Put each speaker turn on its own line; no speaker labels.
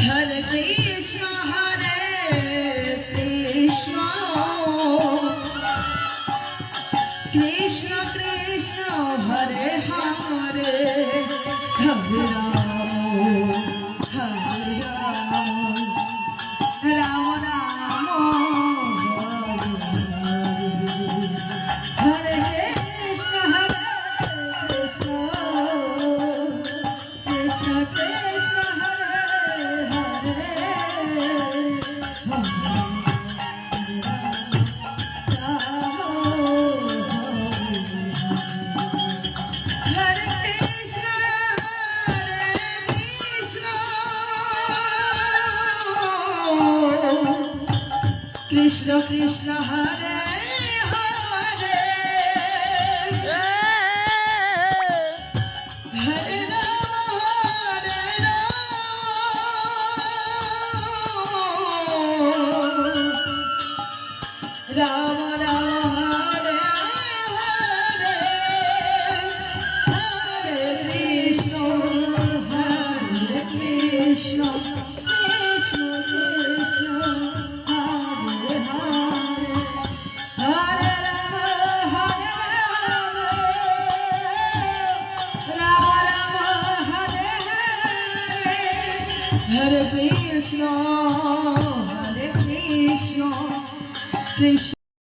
Hare Krishna Krishna Krishna Hare Hare Hare Ram Hare Ram Ram Ram Hare Hare Krishna Krishna Krishna Krishna Hare Hare Krishna Krishna Hare Hare Hare Rama Rama Hare Hare Hare Krishna Krishna Hare Krishna, Hare Krishna, Krishna.